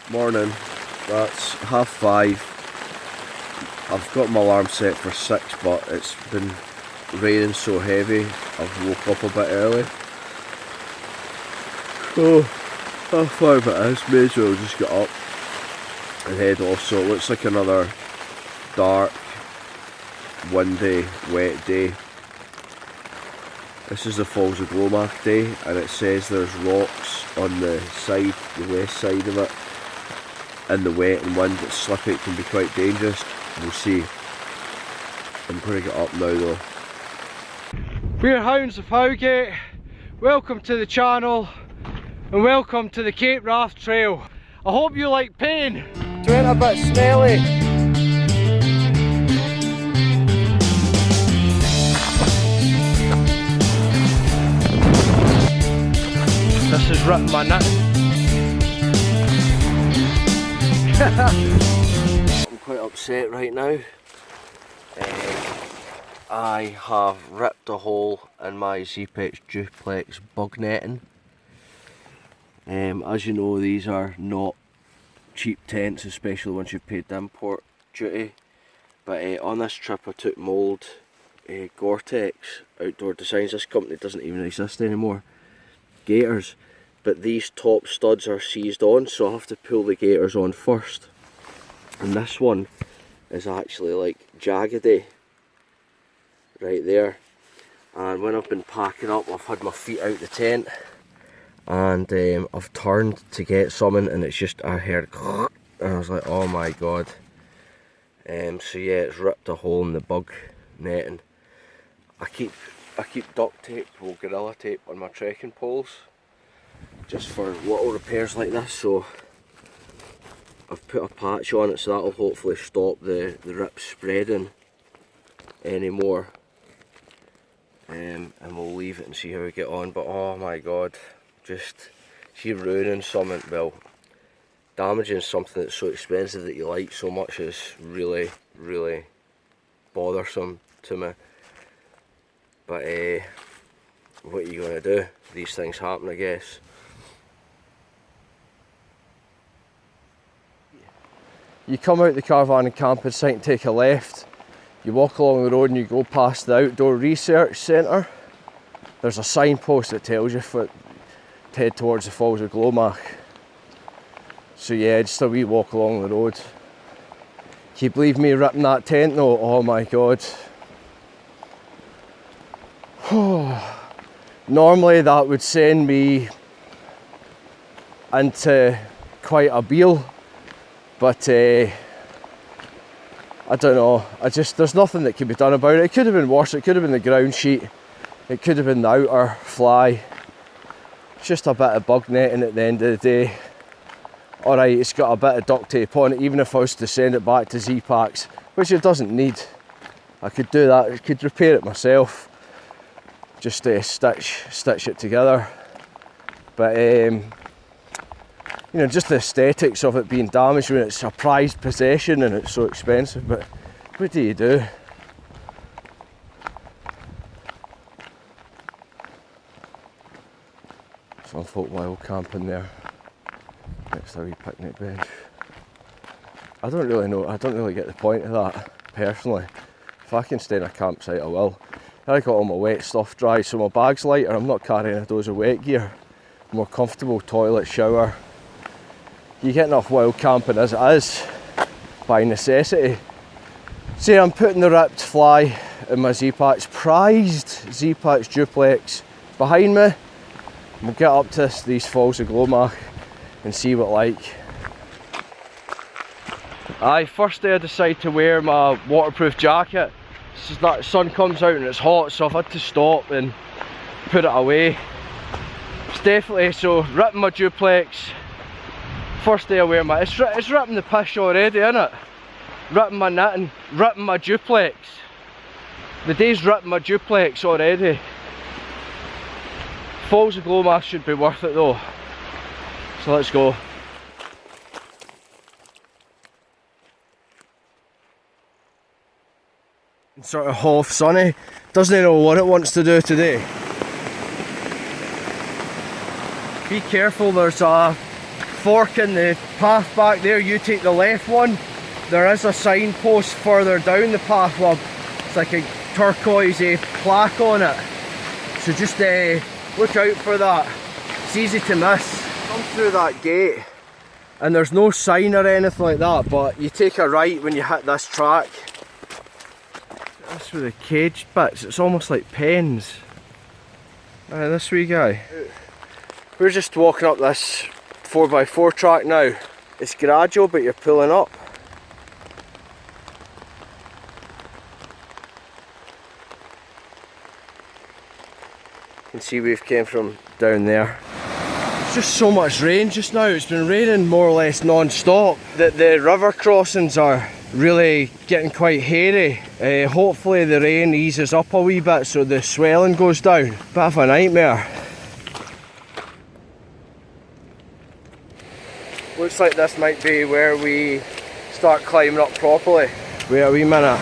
Morning, that's 5:30. I've got my alarm set for 6, but it's been raining so heavy I've woke up a bit early. So, 5:30 it is, may as well just get up and head off. So it looks like another dark, windy, wet day. This is the Falls of Glomach day, and it says there's rocks on the side, the west side of it. In the wet and wind, it's slippy, it can be quite dangerous. We'll see. I'm going to get up now though. We're Hounds of Howgate. Welcome to the channel and welcome to the Cape Wrath Trail. I hope you like pain. It's went a bit smelly. This is ripping my knitting. I'm quite upset right now. I have ripped a hole in my Zpetz duplex bug netting. As you know, these are not cheap tents, especially once you've paid the import duty. But on this trip I took mould Gore-Tex Outdoor Designs. This company doesn't even exist anymore. Gaiters. But these top studs are seized on, so I have to pull the gaiters on first. And this one is actually like jaggedy right there. And when I've been packing up, I've had my feet out the tent and I've turned to get something and it's just, I heard and I was like, oh my god. So yeah, it's ripped a hole in the bug netting. I keep duct tape, well, Gorilla Tape on my trekking poles, just for little repairs like this. So I've put a patch on it, so that'll hopefully stop the rip spreading anymore. And we'll leave it and see how we get on. But oh my god, just see, ruining something, well, damaging something that's so expensive that you like so much is really, really bothersome to me. But what are you going to do? These things happen, I guess. You come out the caravan and camping site and take a left. You walk along the road and you go past the Outdoor Research Centre. There's a signpost that tells you to head towards the Falls of Glomach. So yeah, just a wee walk along the road. Can you believe me ripping that tent though? Oh my god. Normally that would send me into quite a beel. But I don't know, there's nothing that can be done about it. It could have been worse, it could have been the ground sheet, it could have been the outer fly. It's just a bit of bug netting at the end of the day. Alright, it's got a bit of duct tape on it, even if I was to send it back to Z-Packs, which it doesn't need. I could do that, I could repair it myself, just stitch it together. But you know, just the aesthetics of it being damaged when it's a prized possession and it's so expensive, but what do you do? Some folk wild camping there next to a wee picnic bench. I don't really get the point of that personally. If I can stay in a campsite I will. I got all my wet stuff dry, so my bag's lighter, I'm not carrying a dose of wet gear. More comfortable toilet, shower. You get enough wild camping as it is, by necessity. See, I'm putting the ripped fly in my Zpetz, prized Zpetz duplex behind me. We'll get up to these Falls of Glomach and see what like. First day I decide to wear my waterproof jacket. The sun comes out and it's hot, so I've had to stop and put it away. It's definitely, so ripping my duplex. First day I wear my, it's ripping the piss already, isn't it? Ripping my knitting, ripping my duplex. The day's ripping my duplex already. Falls of Glomach should be worth it though. So let's go. It's sort of half sunny. Doesn't know what it wants to do today. Be careful, there's a fork in the path back there, you take the left one. There is a signpost further down the path, well, it's like a turquoise plaque on it. So just look out for that. It's easy to miss. Come through that gate and there's no sign or anything like that, but you take a right when you hit this track. That's where the caged bits, it's almost like pens. This wee guy. We're just walking up this 4x4 track now. It's gradual, but you're pulling up. You can see we've came from down there. There's just so much rain just now. It's been raining more or less non-stop. The river crossings are really getting quite hairy. Hopefully the rain eases up a wee bit so the swelling goes down. Bit of a nightmare. Looks like this might be where we start climbing up properly. Wait a wee minute.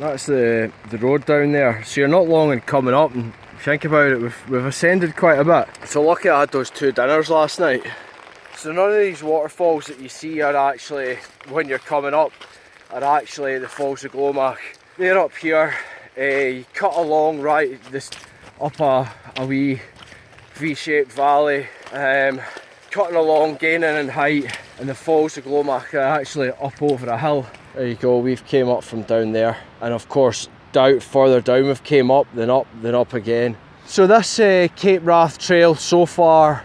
That's the road down there. So you're not long in coming up, and think about it, we've ascended quite a bit. So lucky I had those 2 dinners last night. So none of these waterfalls that you see are actually, when you're coming up, are actually the Falls of Glomach. They're up here. You cut along right this up a wee V-shaped valley, cutting along, gaining in height, and the Falls of Glomach are actually up over a hill. There you go, we've came up from down there, and of course further down we've came up, then up again. So this Cape Wrath trail so far,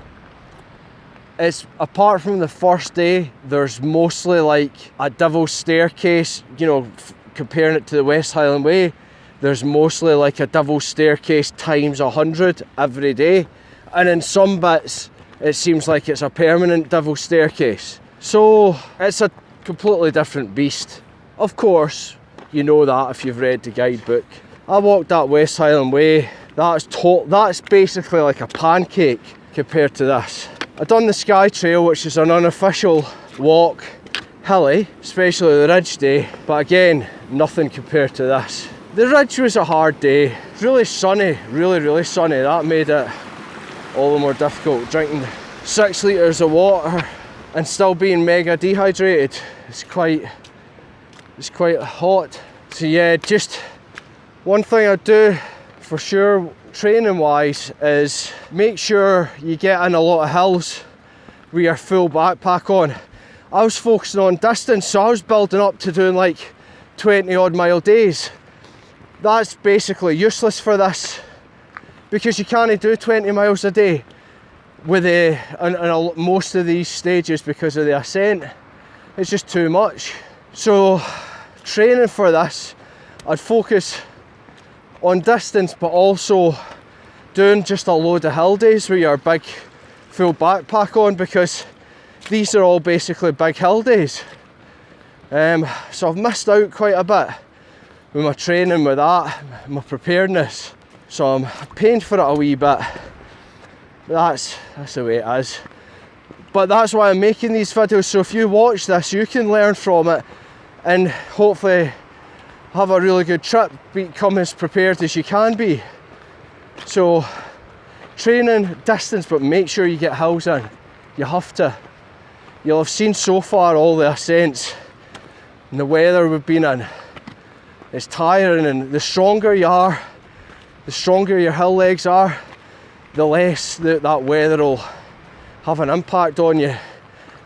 it's, apart from the first day, there's mostly like a Devil's Staircase, you know, comparing it to the West Highland Way. There's mostly like a Devil's Staircase times 100 every day, and in some bits it seems like it's a permanent Devil's Staircase. So it's a completely different beast. Of course, you know that if you've read the guidebook. I walked that West Highland Way. That's basically like a pancake compared to this. I've done the Skye Trail, which is an unofficial walk, hilly, especially the Ridge day, but again, nothing compared to this. The Ridge was a hard day. It's really sunny, really sunny. That made it all the more difficult. Drinking 6 litres of water and still being mega dehydrated. It's quite hot. So yeah, just one thing I'd do for sure, training wise, is make sure you get in a lot of hills with your full backpack on. I was focusing on distance, so I was building up to doing like 20 odd mile days. That's basically useless for this, because you can't do 20 miles a day with most of these stages because of the ascent. It's just too much. So training for this, I'd focus on distance, but also doing just a load of hill days with your big full backpack on, because these are all basically big hill days. So I've missed out quite a bit with my training with that, my preparedness. So I'm paying for it a wee bit. That's the way it is. But that's why I'm making these videos, so if you watch this, you can learn from it and hopefully have a really good trip, become as prepared as you can be. So training, distance, but make sure you get hills in. You have to. You'll have seen so far all the ascents and the weather we've been in. It's tiring, and the stronger you are, the stronger your hill legs are, the less that weather will have an impact on you.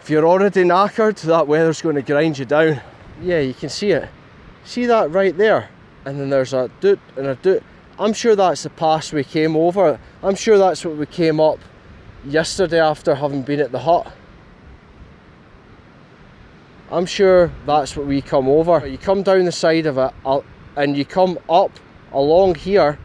If you're already knackered, that weather's going to grind you down. Yeah, you can see it. See that right there? And then there's a doot and a doot. I'm sure that's the pass we came over. I'm sure that's what we came up yesterday after having been at the hut. I'm sure that's what we come over. You come down the side of it and you come up along here,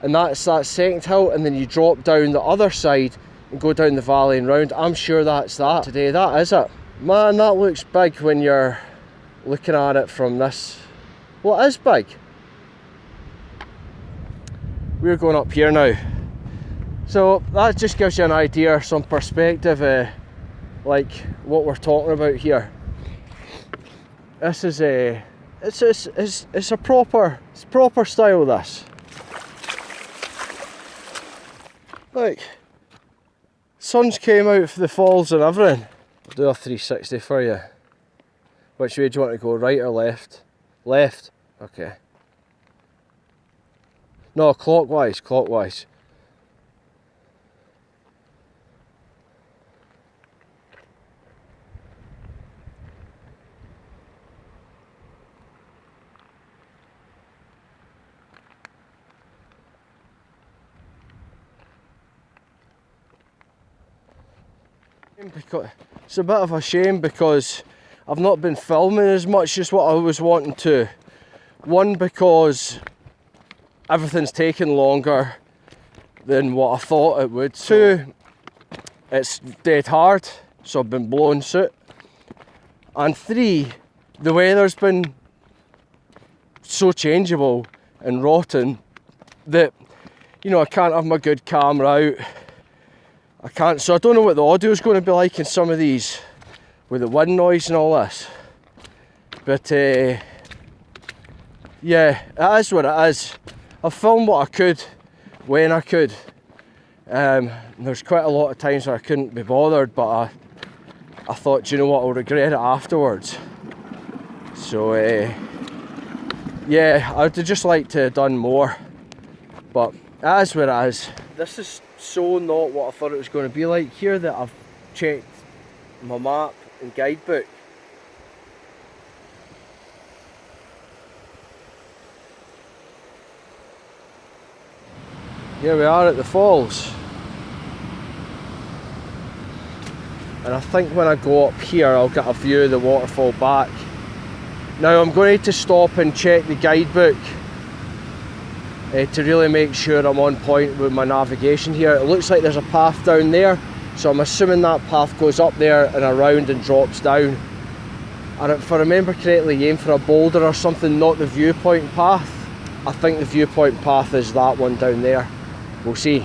and that's that second hill, and then you drop down the other side and go down the valley and round. I'm sure that's that. Today, that is it. Man, that looks big when you're looking at it from this. Well, it is big. We're going up here now. So that just gives you an idea, some perspective, like what we're talking about here. This is it's a proper style, this. Like, sun's came out for the falls and everything. I'll do a 360 for you. Which way do you want to go, right or left? Left. Okay. No, clockwise, clockwise. It's a bit of a shame because I've not been filming as much as what I was wanting to. One, because everything's taken longer than what I thought it would. Two, it's dead hard, so I've been blowing suit. And three, the weather's been so changeable and rotten that, you know, I can't have my good camera out. I can't, so I don't know what the audio is going to be like in some of these with the wind noise and all this. But yeah, it is what it is. I've filmed what I could when I could. There's quite a lot of times where I couldn't be bothered, but I thought, do you know what, I'll regret it afterwards. So yeah, I'd just like to have done more, but it is what it is. This is so not what I thought it was going to be like. Here that I've checked my map and guidebook. Here we are at the falls. And I think when I go up here I'll get a view of the waterfall back. Now I'm going to stop and check the guidebook to really make sure I'm on point with my navigation here. It looks like there's a path down there, so I'm assuming that path goes up there and around and drops down. And if I remember correctly, you aim for a boulder or something, not the viewpoint path. I think the viewpoint path is that one down there. We'll see.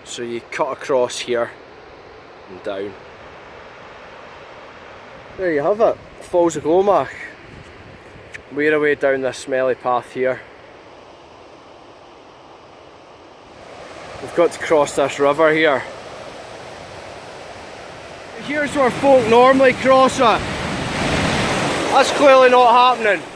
So you cut across here and down. There you have it, Falls of Glomach. We're away down this smelly path here. We've got to cross this river here. Here's where folk normally cross it. That's clearly not happening.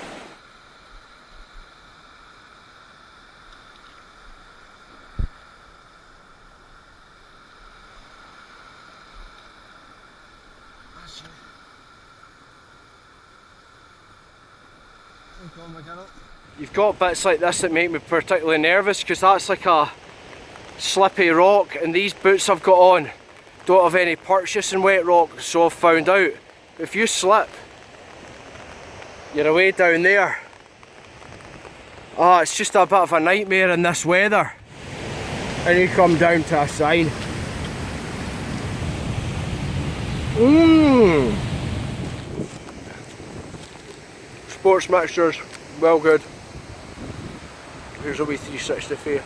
You've got bits like this that make me particularly nervous because that's like a slippy rock, and these boots I've got on don't have any purchase in wet rock, so I've found out if you slip you're away down there. It's just a bit of a nightmare in this weather. and you come down to a sign. Sports mixtures, well good. Here's a wee 360 for you.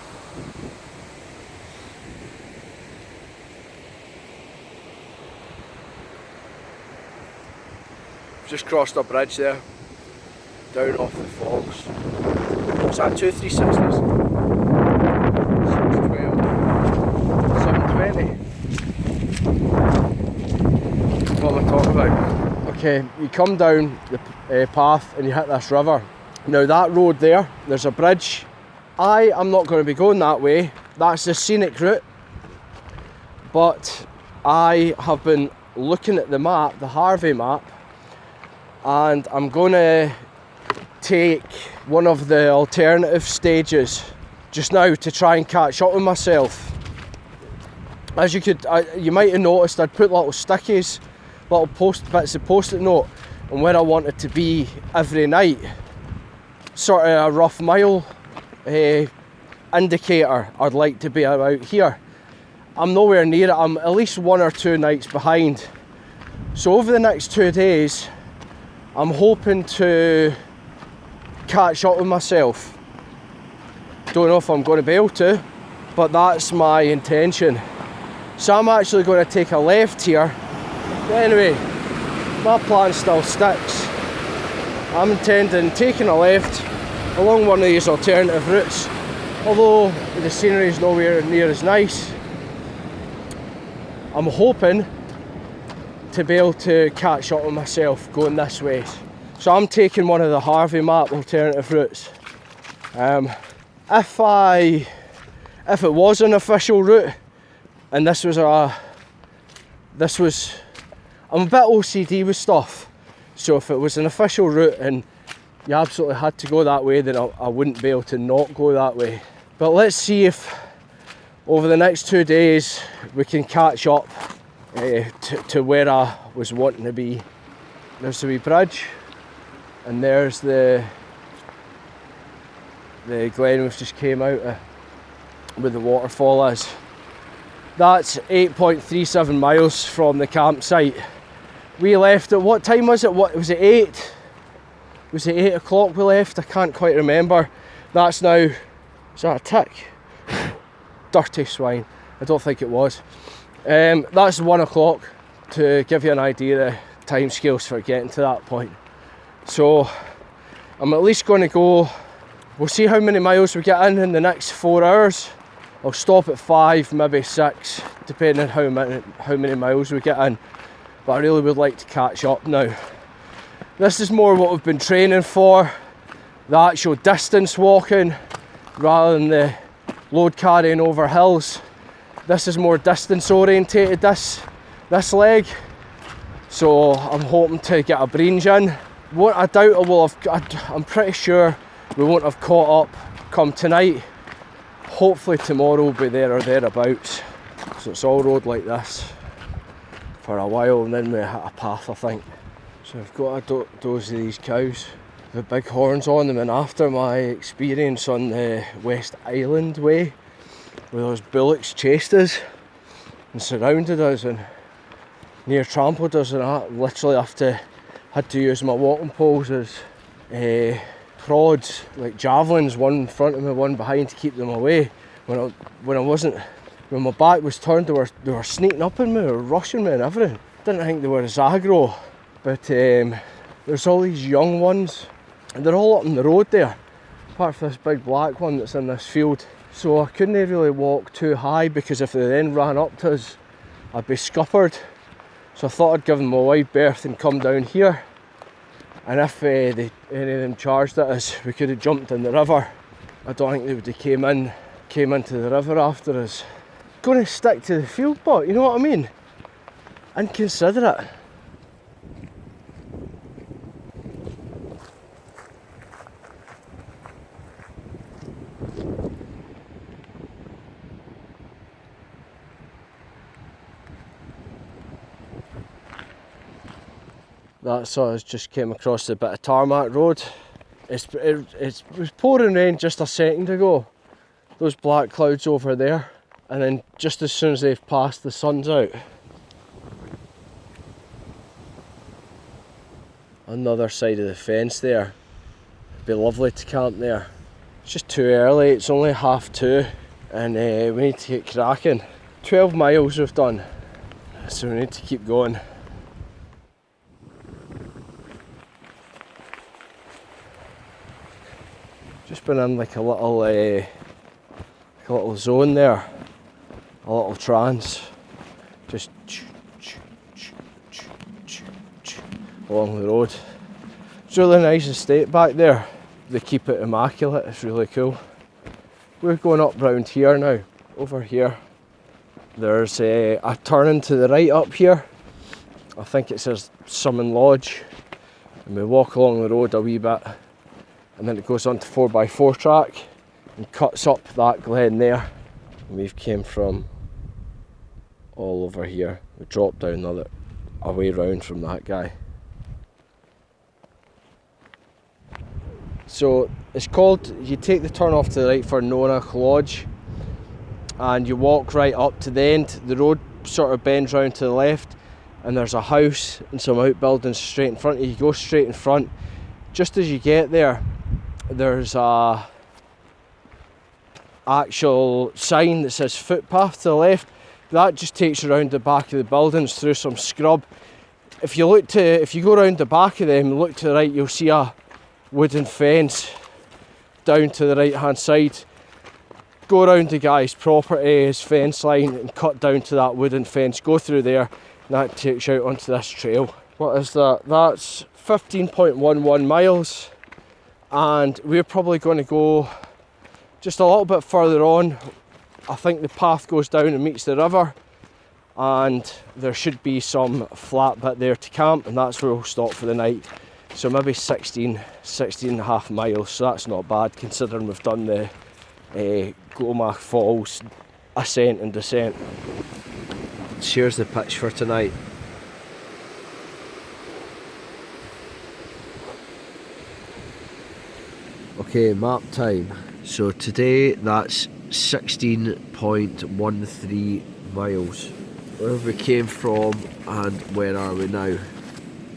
Just crossed a bridge there, down off the falls. What's that, 2 360s? 612, 720. What am I talking about? Okay, you come down the path and you hit this river. Now that road there, there's a bridge. I am not going to be going that way. That's the scenic route. But I have been looking at the map, the Harvey map, and I'm going to take one of the alternative stages just now to try and catch up with myself. As you might have noticed, I'd put little stickies, little bits of post-it note on where I wanted to be every night. Sort of a rough mile indicator I'd like to be about here. I'm nowhere near it. I'm at least 1 or 2 nights behind. So over the next 2 days, I'm hoping to catch up with myself. Don't know if I'm going to be able to, but that's my intention. So I'm actually going to take a left here. But anyway, my plan still sticks. I'm intending taking a left along one of these alternative routes, although the scenery is nowhere near as nice. I'm hoping to be able to catch up with myself going this way. So I'm taking one of the Harvey map alternative routes. If it was an official route, and I'm a bit OCD with stuff, so if it was an official route and you absolutely had to go that way, then I wouldn't be able to not go that way. But let's see if over the next 2 days we can catch up to where I was wanting to be. There's the wee bridge, and there's the glen we've just came out of, where the waterfall is. That's 8.37 miles from the campsite. We left at, what time was it? What was it, 8? Was it 8 o'clock we left? I can't quite remember. That's now, is that a tick? Dirty swine. I don't think it was. That's 1 o'clock, to give you an idea of time scales for getting to that point. So I'm at least going to go, we'll see how many miles we get in the next 4 hours. I'll stop at 5, maybe 6, depending on how many miles we get in. But I really would like to catch up now. This is more what we've been training for, the actual distance walking, rather than the load carrying over hills. This is more distance orientated, this leg. So I'm hoping to get a breach in. I doubt I will have, I'm pretty sure we won't have caught up come tonight. Hopefully tomorrow we'll be there or thereabouts. So it's all road like this for a while, and then we hit a path, I think. So I've got a dose of these cows with big horns on them, and after my experience on the West Island way, where those bullocks chased us and surrounded us and near trampled us, and I literally had to use my walking poles as prods, like javelins, one in front of me, one behind, to keep them away. When my back was turned, they were sneaking up on me, they were rushing me and everything. Didn't think they were as aggro, but there's all these young ones, and they're all up on the road there, apart from this big black one that's in this field. So I couldn't really walk too high, because if they then ran up to us, I'd be scuppered. So I thought I'd give them a wide berth and come down here. And if any of them charged at us, we could have jumped in the river. I don't think they would have came into the river after us. Going to stick to the field, but you know what I mean? And consider it. That's us just came across a bit of tarmac road. It was pouring rain just a second ago. Those black clouds over there, and then just as soon as they've passed, the sun's out. On the other side of the fence there. It'd be lovely to camp there. It's just too early, it's only 2:30, and we need to get cracking. 12 miles we've done, so we need to keep going. Just been in like a little zone there, a little trance, just along the road. It's really nice estate back there. They keep it immaculate, it's really cool. We're going up round here now, over here. There's a turning to the right up here. I think it says Summon Lodge. And we walk along the road a wee bit, and then it goes on to 4x4 track and cuts up that glen there. And we've came from all over here. We dropped down a way round from that guy. So it's called, you take the turn off to the right for Nonach Lodge, and you walk right up to the end. The road sort of bends round to the left, and there's a house and some outbuildings straight in front of you. You go straight in front. Just as you get there, there's a actual sign that says footpath to the left. That just takes you around the back of the buildings through some scrub. If you go around the back of them and look to the right, you'll see a wooden fence down to the right hand side. Go around the guy's property, his fence line, and cut down to that wooden fence. Go through there, and that takes you out onto this trail. What is that? That's 15.11 miles, and we're probably going to go just a little bit further on. I think the path goes down and meets the river, and there should be some flat bit there to camp, and that's where we'll stop for the night. So maybe 16 and a half miles, so that's not bad considering we've done the Glomach Falls ascent and descent. Here's the pitch for tonight. Okay, map time. So today that's 16.13 miles. Where we came from and where are we now?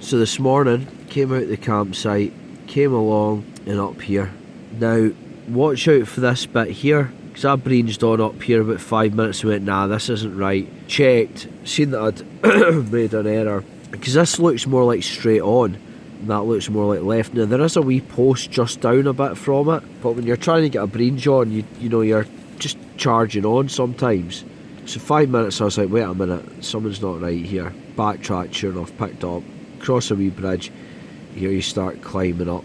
So this morning, came out the campsite, came along and up here. Now, watch out for this bit here, because I breezed on up here about 5 minutes and went, nah, this isn't right. Checked, seen that I'd made an error, because this looks more like straight on, and that looks more like left. Now, there is a wee post just down a bit from it, but when you're trying to get a breeze on, you know, you're just charging on sometimes. So 5 minutes, I was like, wait a minute, something's not right here. Backtracked, sure enough, picked up, cross a wee bridge. Here you start climbing up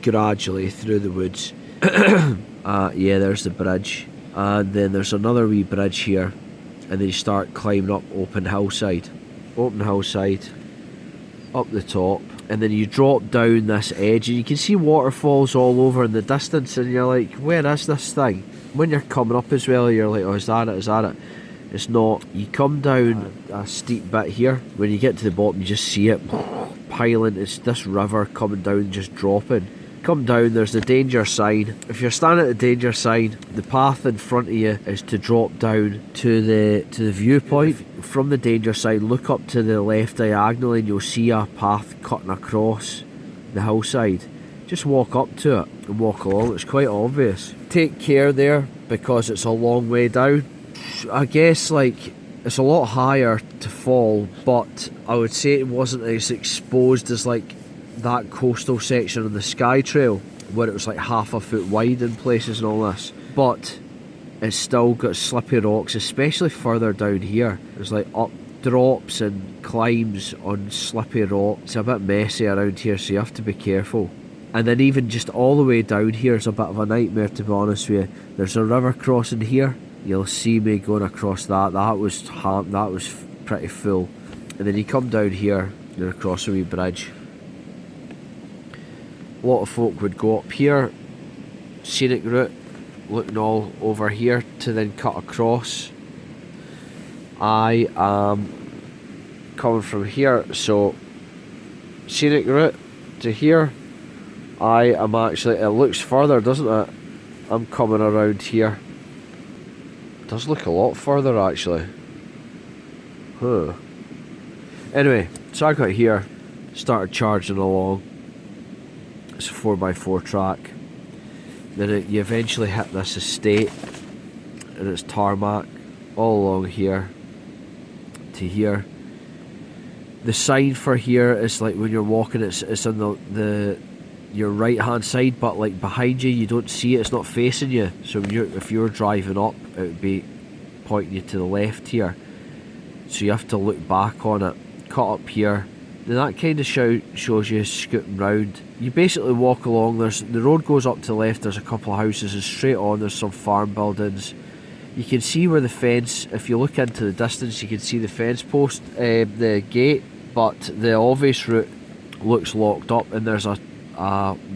gradually through the woods. Yeah, there's the bridge, and then there's another wee bridge here, and then you start climbing up open hillside, up the top, and then you drop down this edge, and you can see waterfalls all over in the distance, and you're like, where is this thing? When you're coming up as well, you're like, oh, is that it? It's not. You come down a steep bit here. When you get to the bottom, you just see it piling. It's this river coming down, just dropping. Come down, there's the danger sign. If you're standing at the danger sign, the path in front of you is to drop down to the viewpoint. From the danger sign, look up to the left diagonally, and you'll see a path cutting across the hillside. Just walk up to it and walk along. It's quite obvious. Take care there, because it's a long way down. I guess like it's a lot higher to fall, but I would say it wasn't as exposed as like that coastal section of the Skye Trail, where it was like half a foot wide in places and all this. But it's still got slippy rocks, especially further down here. There's like up drops and climbs on slippy rock. It's a bit messy around here, so you have to be careful. And then even just all the way down here is a bit of a nightmare, to be honest with you. There's a river crossing here. You'll see me going across that. That was pretty full. And then you come down here, you're across a wee bridge. A lot of folk would go up here, scenic route, looking all over here to then cut across. I am coming from here, so scenic route to here. I am actually, it looks further, doesn't it? I'm coming around here. does look a lot further actually. Huh. Anyway, so I got here, started charging along. It's a 4x4 track. Then you eventually hit this estate, and it's tarmac all along here to here. The sign for here is like when you're walking, it's on the your right hand side, but like behind you, you don't see it. It's not facing you. So if you're driving up, it would be pointing you to the left here. So you have to look back on it. Cut up here. Then that kind of shows you scooting round. You basically walk along. The road goes up to the left. There's a couple of houses, and straight on there's some farm buildings. You can see where the fence, if you look into the distance, you can see the fence post, the gate, but the obvious route looks locked up, and there's a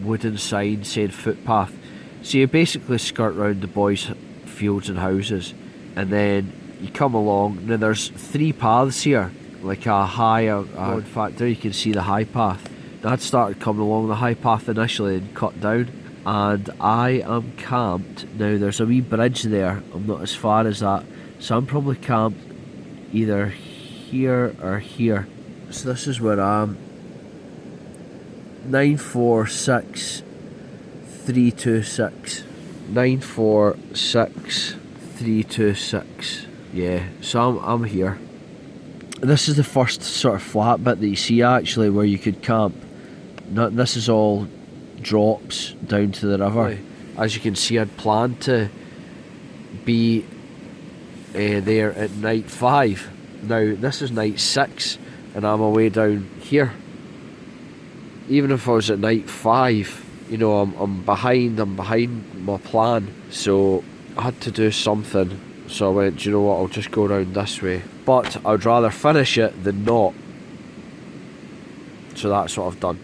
wooden sign saying footpath. So you basically skirt round the boys' fields and houses, and then you come along. Now there's 3 paths here, like a high, in fact there you can see the high path. I'd started coming along the high path initially and cut down, and I am camped. Now there's a wee bridge there, I'm not as far as that, so I'm probably camped either here or here. So this is where I am. 946326. 946326. Yeah, so I'm here. This is the first sort of flat bit that you see actually where you could camp. This is all drops down to the river. As you can see, I'd planned to be there at night 5. Now this is night 6 and I'm away down here. Even if I was at night 5, you know, I'm behind my plan. So I had to do something. So I went, do you know what, I'll just go around this way. But I'd rather finish it than not. So that's what I've done.